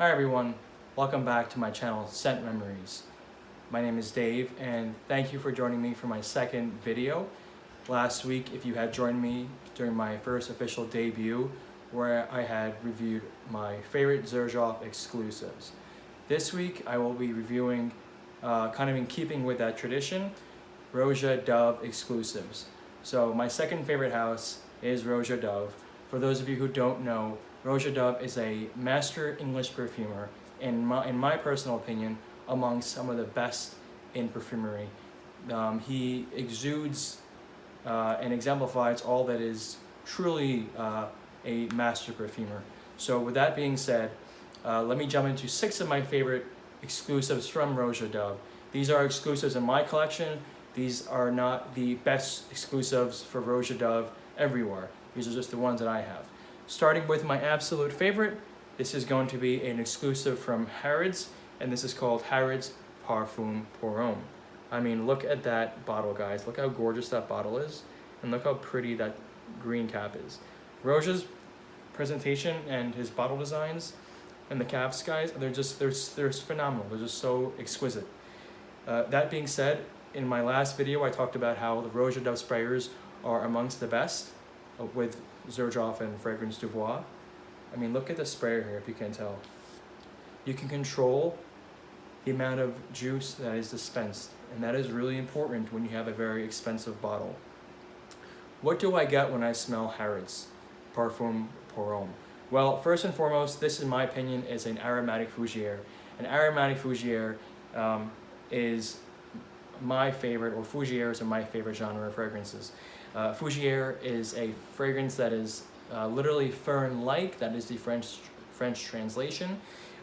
Hi everyone, welcome back to my channel Scent Memories. My name is Dave and thank you for joining me for my second video. Last week, if you had joined me during my first official debut where I had reviewed my favorite Bergdorf exclusives. This week I will be reviewing, kind of in keeping with that tradition, Roja Dove exclusives. So my second favorite house is Roja Dove. For those of you who don't know, Roja Dove is a master English perfumer, in my personal opinion, among some of the best in perfumery. He exudes and exemplifies all that is truly a master perfumer. So with that being said, let me jump into 6 of my favorite exclusives from Roja Dove. These are exclusives in my collection. These are not the best exclusives for Roja Dove everywhere. These are just the ones that I have. Starting with my absolute favorite, this is going to be an exclusive from Harrods, and this is called Harrods Parfum pour Homme. I mean, look at that bottle, guys. Look how gorgeous that bottle is, and look how pretty that green cap is. Roja's presentation and his bottle designs and the caps, guys, they're phenomenal. They're just so exquisite. That being said, in my last video, I talked about how the Roja Dove sprayers are amongst the best with Bergdorf and Fragrance du Bois. I mean, look at the sprayer here, if you can tell. You can control the amount of juice that is dispensed, and that is really important when you have a very expensive bottle. What do I get when I smell Harrods Parfum pour Homme? Well, first and foremost, this, in my opinion, is an aromatic fougere. An aromatic fougere is my favorite, or fougères are my favorite genre of fragrances. Fougere is a fragrance that is literally fern-like. That is the French translation.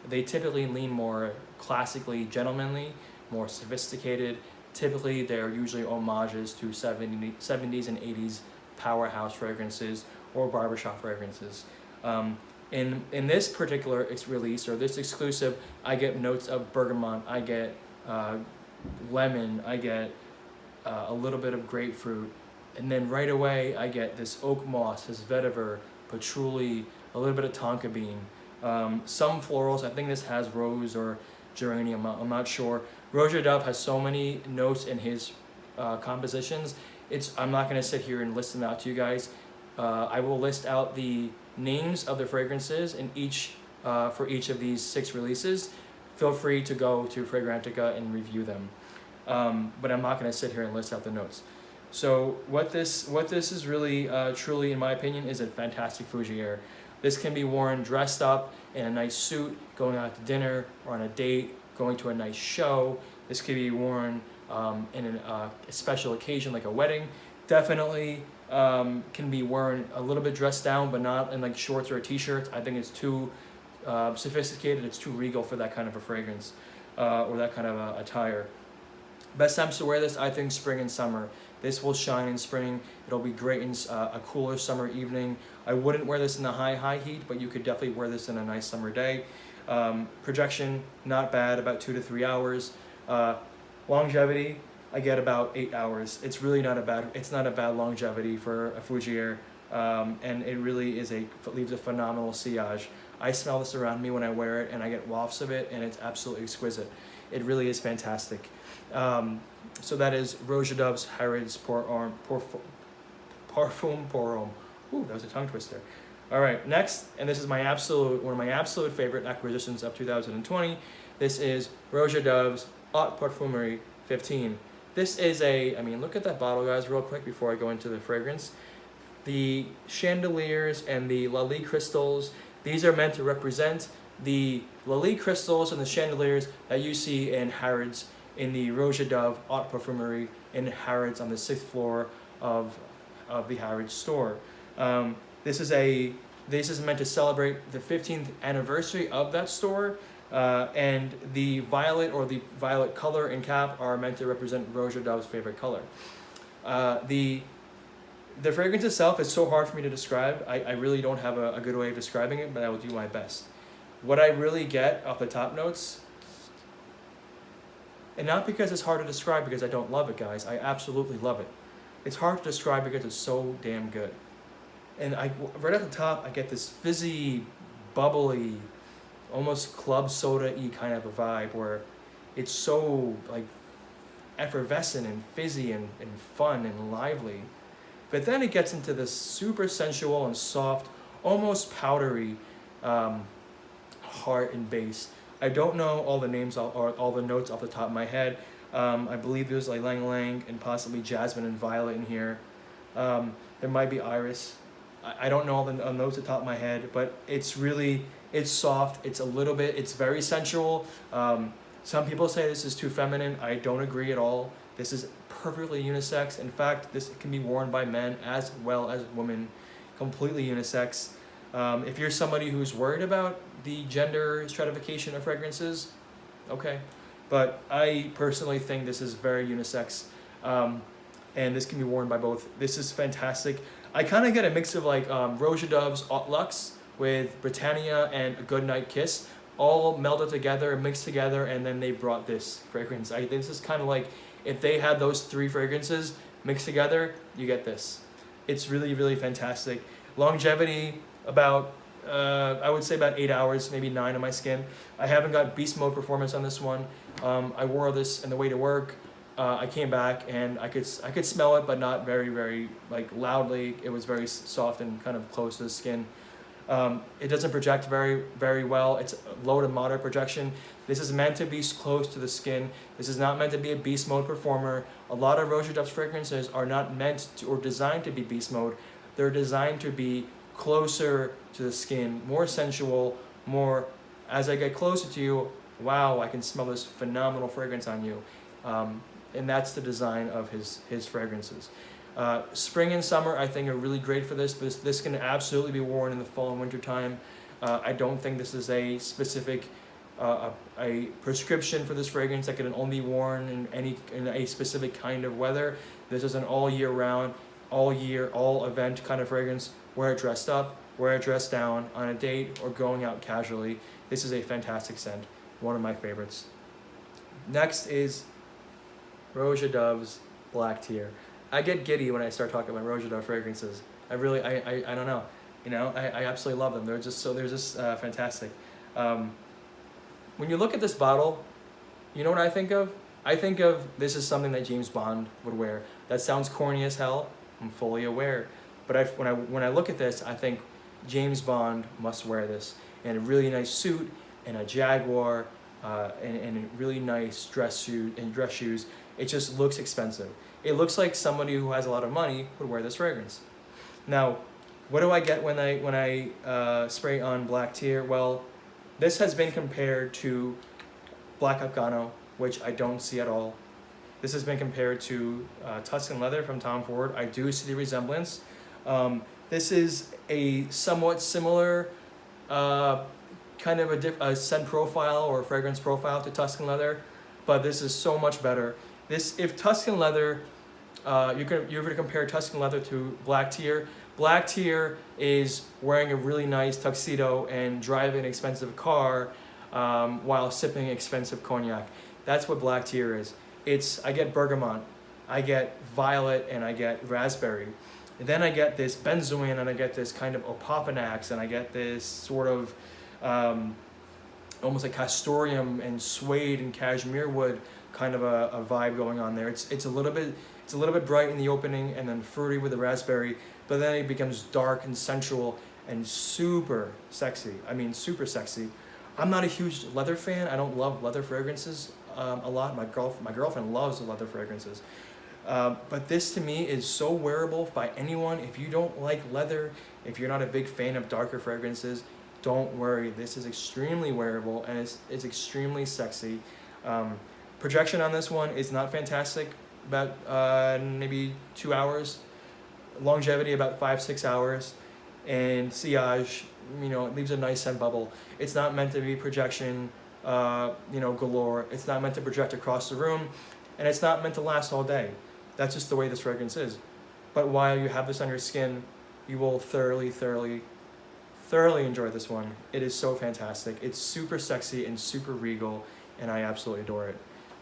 They typically lean more classically gentlemanly, more sophisticated. Typically, they're usually homages to 70s and 80s powerhouse fragrances or barbershop fragrances. In this particular release, or this exclusive, I get notes of bergamot, I get lemon, I get a little bit of grapefruit, and then right away I get this oak moss, this vetiver, patchouli, a little bit of tonka bean, some florals. I think this has rose or geranium, I'm not sure. Roja Dove has so many notes in his compositions. I'm not going to sit here and list them out to you guys. I will list out the names of the fragrances in for each of these 6 releases. Feel free to go to Fragrantica and review them. But I'm not going to sit here and list out the notes. So what this is really, truly, in my opinion, is a fantastic fougere. This can be worn dressed up in a nice suit, going out to dinner, or on a date, going to a nice show. This could be worn in a special occasion like a wedding. Definitely can be worn a little bit dressed down, but not in like shorts or a t-shirt. I think it's too sophisticated, it's too regal for that kind of a fragrance or that kind of attire. Best times to wear this, I think, spring and summer. This will shine in spring. It'll be great in a cooler summer evening. I wouldn't wear this in the high heat, but you could definitely wear this in a nice summer day. Projection, not bad, about 2 to 3 hours. Longevity, I get about 8 hours. It's really not a bad longevity for a fougere, and it really leaves a phenomenal sillage. I smell this around me when I wear it, and I get wafts of it, and it's absolutely exquisite. It really is fantastic. So that is Roja Dove's Harrods Parfum pour Homme. Ooh, that was a tongue twister. All right, next, and this is one of my absolute favorite acquisitions of 2020. This is Roja Dove's Haute Parfumerie 15. This is I mean, look at that bottle, guys, real quick before I go into the fragrance. The chandeliers and the Lally crystals, these are meant to represent the Lally crystals and the chandeliers that you see in Harrods, in the Roja Dove Haute Parfumerie in Harrods on the 6th floor of the Harrods store. This is meant to celebrate the 15th anniversary of that store, and the violet color and cap are meant to represent Roja Dove's favorite color. The fragrance itself is so hard for me to describe. I really don't have a good way of describing it, but I will do my best. What I really get off the top notes, and not because it's hard to describe because I don't love it, guys. I absolutely love it. It's hard to describe because it's so damn good. And right at the top, I get this fizzy, bubbly, almost club soda-y kind of a vibe where it's so like effervescent and fizzy and fun and lively. But then it gets into this super sensual and soft, almost powdery heart and base. I don't know all the names or all the notes off the top of my head. I believe there's like Lang Lang and possibly Jasmine and Violet in here. There might be Iris. I don't know all the notes at the top of my head, but it's soft. It's very sensual. Some people say this is too feminine. I don't agree at all. This is perfectly unisex. In fact, this can be worn by men as well as women, completely unisex. If you're somebody who's worried about the gender stratification of fragrances, okay. But I personally think this is very unisex, and this can be worn by both. This is fantastic. I kind of get a mix of like Roja Doves Haute Luxe with Britannia and A Goodnight Kiss, all melded together, mixed together, and then they brought this fragrance. I think this is kind of like if they had those three fragrances mixed together, you get this. It's really, really fantastic. Longevity, about I would say about 8 hours, maybe 9 on my skin. I haven't got beast mode performance on this one. I wore this on the way to work. I came back and I could smell it, but not very, very like loudly. It was very soft and kind of close to the skin. It doesn't project very, very well. It's low to moderate projection. This is meant to be close to the skin. This is not meant to be a beast mode performer. A lot of Roja Doves fragrances are not meant to or designed to be beast mode. They're designed to be closer to the skin, more sensual, more, as I get closer to you, wow, I can smell this phenomenal fragrance on you. And that's the design of his fragrances. Spring and summer, I think, are really great for this. This can absolutely be worn in the fall and winter time. I don't think this is a specific a prescription for this fragrance that can only be worn in a specific kind of weather. This is an all year round, all year, all event kind of fragrance. Wear it dressed up, wear it dressed down, on a date, or going out casually. This is a fantastic scent, one of my favorites. Next is Roja Doves Black Tear. I get giddy when I start talking about Roja Dove fragrances. I don't know. You know, I absolutely love them. They're just fantastic. When you look at this bottle, you know what I think of? I think of this is something that James Bond would wear. That sounds corny as hell. I'm fully aware. But when I look at this, I think James Bond must wear this in a really nice suit and a Jaguar and a really nice dress shoes. It just looks expensive. It looks like somebody who has a lot of money would wear this fragrance. Now, what do I get when I spray on Black Tear? Well, this has been compared to Black Afghano, which I don't see at all. This has been compared to Tuscan Leather from Tom Ford. I do see the resemblance. This is a somewhat similar kind of a scent profile or fragrance profile to Tuscan Leather, but this is so much better. If Tuscan Leather, you're going to compare Tuscan Leather to Black Tear. Black Tear is wearing a really nice tuxedo and driving an expensive car while sipping expensive cognac. That's what Black Tear is. I get bergamot, I get violet, and I get raspberry. And then I get this benzoin, and I get this kind of opopanax, and I get this sort of almost like castoreum and suede and cashmere wood kind of a vibe going on there. It's a little bit bright in the opening and then fruity with the raspberry, but then it becomes dark and sensual and super sexy. I mean, super sexy. I'm not a huge leather fan. I don't love leather fragrances a lot. My girlfriend loves leather fragrances. But this to me is so wearable by anyone. If you don't like leather, if you're not a big fan of darker fragrances, don't worry. This is extremely wearable and it's extremely sexy. Projection on this one is not fantastic, about maybe 2 hours. Longevity about 5-6 hours, and sillage, it leaves a nice scent bubble. It's not meant to be projection, galore. It's not meant to project across the room, and it's not meant to last all day. That's just the way this fragrance is. But while you have this on your skin, you will thoroughly enjoy this one. It is so fantastic. It's super sexy and super regal, and I absolutely adore it.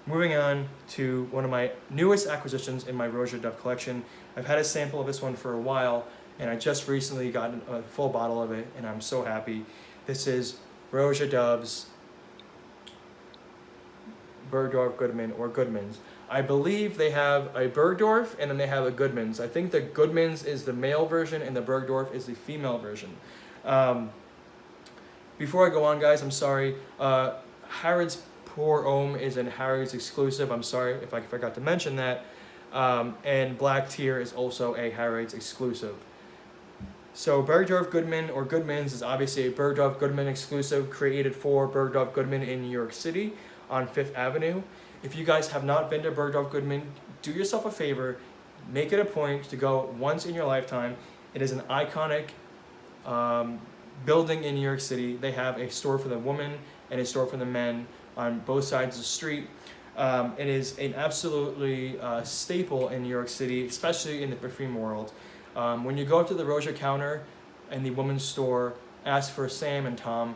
Moving on to one of my newest acquisitions in my Roja Dove collection. I've had a sample of this one for a while, and I just recently got a full bottle of it, and I'm so happy. This is Roja Doves, Bergdorf Goodman, or Goodman's. I believe they have a Bergdorf and then they have a Goodman's. I think the Goodman's is the male version and the Bergdorf is the female version. Before I go on, guys, I'm sorry. Harrods Parfum is an Harrods exclusive. I'm sorry if I forgot to mention that. And Black Tier is also a Harrods exclusive. So Bergdorf Goodman or Goodman's is obviously a Bergdorf Goodman exclusive created for Bergdorf Goodman in New York City on 5th Avenue. If you guys have not been to Bergdorf Goodman, do yourself a favor, make it a point to go once in your lifetime. It is an iconic building in New York City. They have a store for the women and a store for the men on both sides of the street. It is an absolutely staple in New York City, especially in the perfume world. When you go up to the Roja counter in the women's store, ask for Sam and Tom,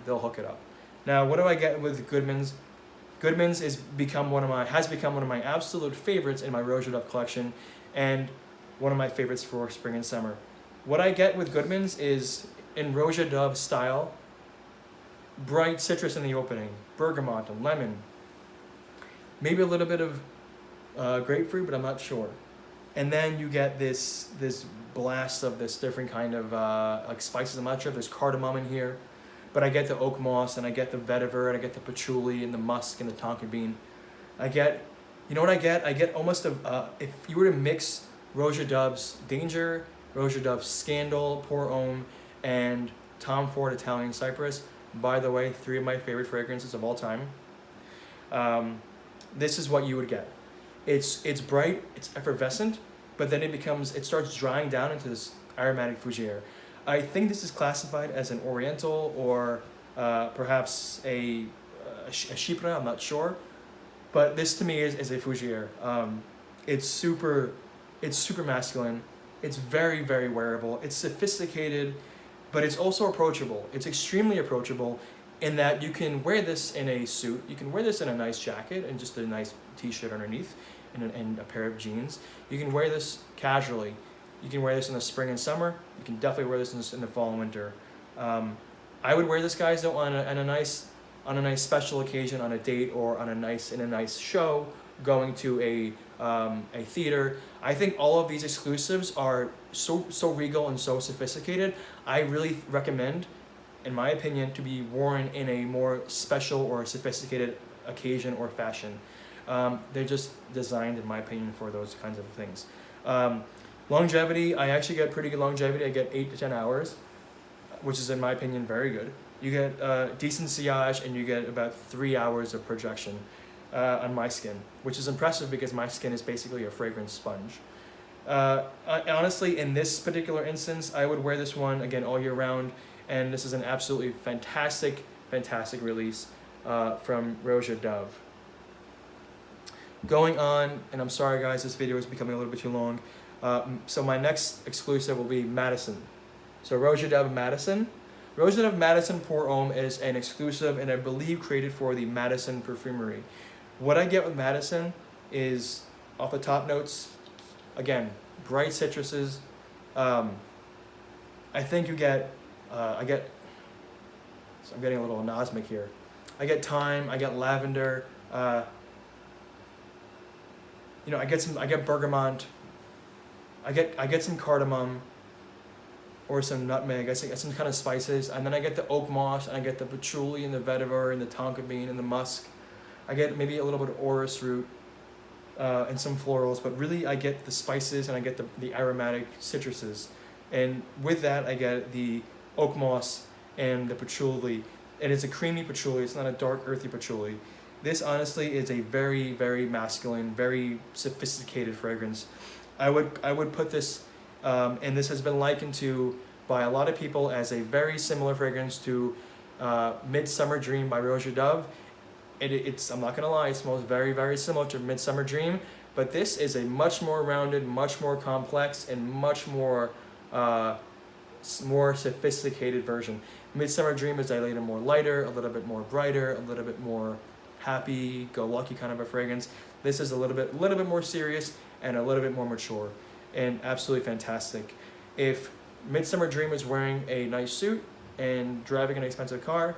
they'll hook it up. Now, what do I get with Goodman's? Goodman's has become one of my absolute favorites in my Roja Dove collection, and one of my favorites for spring and summer. What I get with Goodman's is, in Roja Dove style, bright citrus in the opening, bergamot and lemon, maybe a little bit of grapefruit, but I'm not sure. And then you get this blast of this different kind of like spices. I'm not sure if there's cardamom in here, but I get the oak moss and I get the vetiver and I get the patchouli and the musk and the tonka bean. I get, you know what I get? I get almost if you were to mix Roja Dove's Danger, Roja Dove's Scandal, Pour Homme, and Tom Ford Italian Cypress. By the way, 3 of my favorite fragrances of all time. This is what you would get. It's bright, it's effervescent, but then it starts drying down into this aromatic fougere. I think this is classified as an Oriental or perhaps a Chypre, I'm not sure. But this to me is a fougere. It's super masculine. It's very, very wearable. It's sophisticated, but it's also approachable. It's extremely approachable in that you can wear this in a suit. You can wear this in a nice jacket and just a nice t-shirt underneath and a pair of jeans. You can wear this casually. You can wear this in the spring and summer. You can definitely wear this in the fall and winter. I would wear this, guys, though, on a nice special occasion, on a date, or in a nice show, going to a theater. I think all of these exclusives are so regal and so sophisticated. I really recommend, in my opinion, to be worn in a more special or sophisticated occasion or fashion. They're just designed, in my opinion, for those kinds of things. Longevity, I actually get pretty good longevity. I get 8 to 10 hours, which is, in my opinion, very good. You get decent sillage, and you get about 3 hours of projection on my skin, which is impressive because my skin is basically a fragrance sponge. Honestly, in this particular instance, I would wear this one, again, all year round, and this is an absolutely fantastic release from Roja Dove. Going on, and I'm sorry guys, this video is becoming a little bit too long. So my next exclusive will be Madison. So Roja Dove Madison. Roja Dove Madison Pour Homme is an exclusive, and I believe created for the Madison Perfumery. What I get with Madison is, off the top notes, again, bright citruses. I think you get, so I'm getting a little anosmic here. I get thyme, I get lavender, I get bergamot, I get some cardamom, or some nutmeg. I get some kind of spices, and then I get the oak moss, and I get the patchouli and the vetiver and the tonka bean and the musk. I get maybe a little bit of orris root and some florals, but really I get the spices and I get the aromatic citruses. And with that, I get the oak moss and the patchouli. And it's a creamy patchouli. It's not a dark, earthy patchouli. This honestly is a very, very masculine, very sophisticated fragrance. I would put this, and this has been likened to by a lot of people as a very similar fragrance to Midsummer Dream by Roja Dove. It's, I'm not gonna lie, it smells very, very similar to Midsummer Dream, but this is a much more rounded, much more complex, and much more sophisticated version. Midsummer Dream is a little more lighter, a little bit more brighter, a little bit more happy-go-lucky kind of a fragrance. This is a little bit more serious and a little bit more mature, and absolutely fantastic. If Midsummer Dream is wearing a nice suit, and driving an expensive car,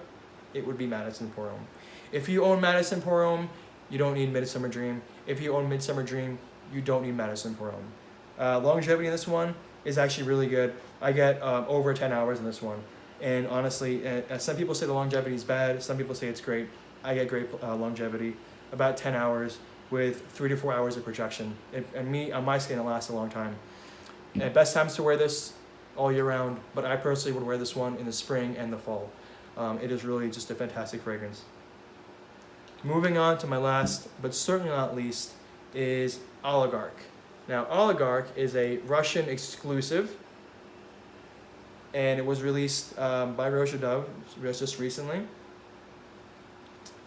it would be Madison Parfum. If you own Madison Parfum, you don't need Midsummer Dream. If you own Midsummer Dream, you don't need Madison Parfum. Longevity in this one is actually really good. I get over 10 hours in this one. And honestly, some people say the longevity is bad, some people say it's great. I get great longevity, about 10 hours with 3 to 4 hours of projection. And on my skin, it lasts a long time. And best times to wear this all year round, but I personally would wear this one in the spring and the fall. It is really just a fantastic fragrance. Moving on to my last, but certainly not least, is Oligarch. Now, Oligarch is a Russian exclusive, and it was released by Roja Doves just recently.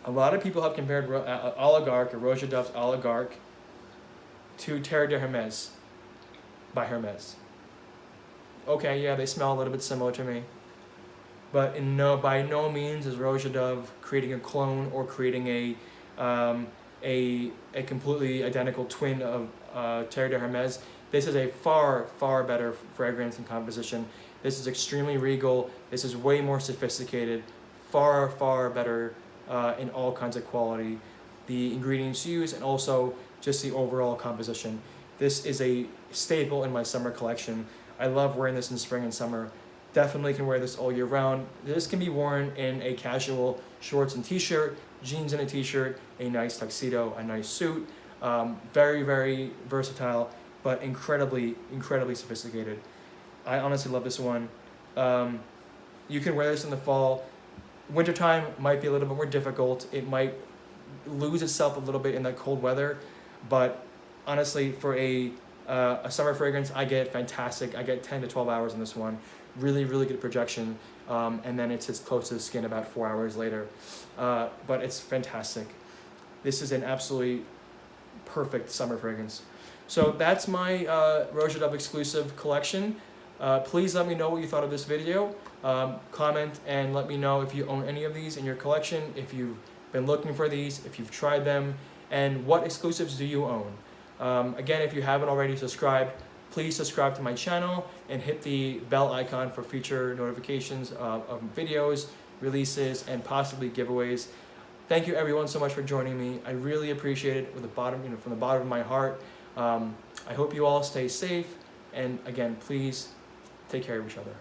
A lot of people have compared Oligarch, or Roja Doves Oligarch, to Terre de Hermes by Hermes. Okay, yeah, they smell a little bit similar to me, but by no means is Roja Dove creating a clone or creating a completely identical twin of Terre de Hermes. This is a far, far better fragrance and composition. This is extremely regal. This is way more sophisticated, far, far better in all kinds of quality. The ingredients used and also just the overall composition. This is a staple in my summer collection. I love wearing this in spring and summer. Definitely can wear this all year round. This can be worn in a casual shorts and t-shirt, jeans and a t-shirt, a nice tuxedo, a nice suit. Very, very versatile, but incredibly, incredibly sophisticated. I honestly love this one. You can wear this in the fall. Wintertime might be a little bit more difficult. It might lose itself a little bit in that cold weather, but honestly, for a summer fragrance, I get fantastic. I get 10 to 12 hours in this one. Really, really good projection, and then it sits close to the skin about 4 hours later. But it's fantastic. This is an absolutely perfect summer fragrance. So that's my Roja Dove exclusive collection. Please let me know what you thought of this video. Comment and let me know if you own any of these in your collection, if you've been looking for these, if you've tried them, and what exclusives do you own. Again, if you haven't already subscribed, please subscribe to my channel and hit the bell icon for future notifications of videos, releases, and possibly giveaways. Thank you everyone so much for joining me. I really appreciate it from the bottom of my heart. I hope you all stay safe, and again, please take care of each other.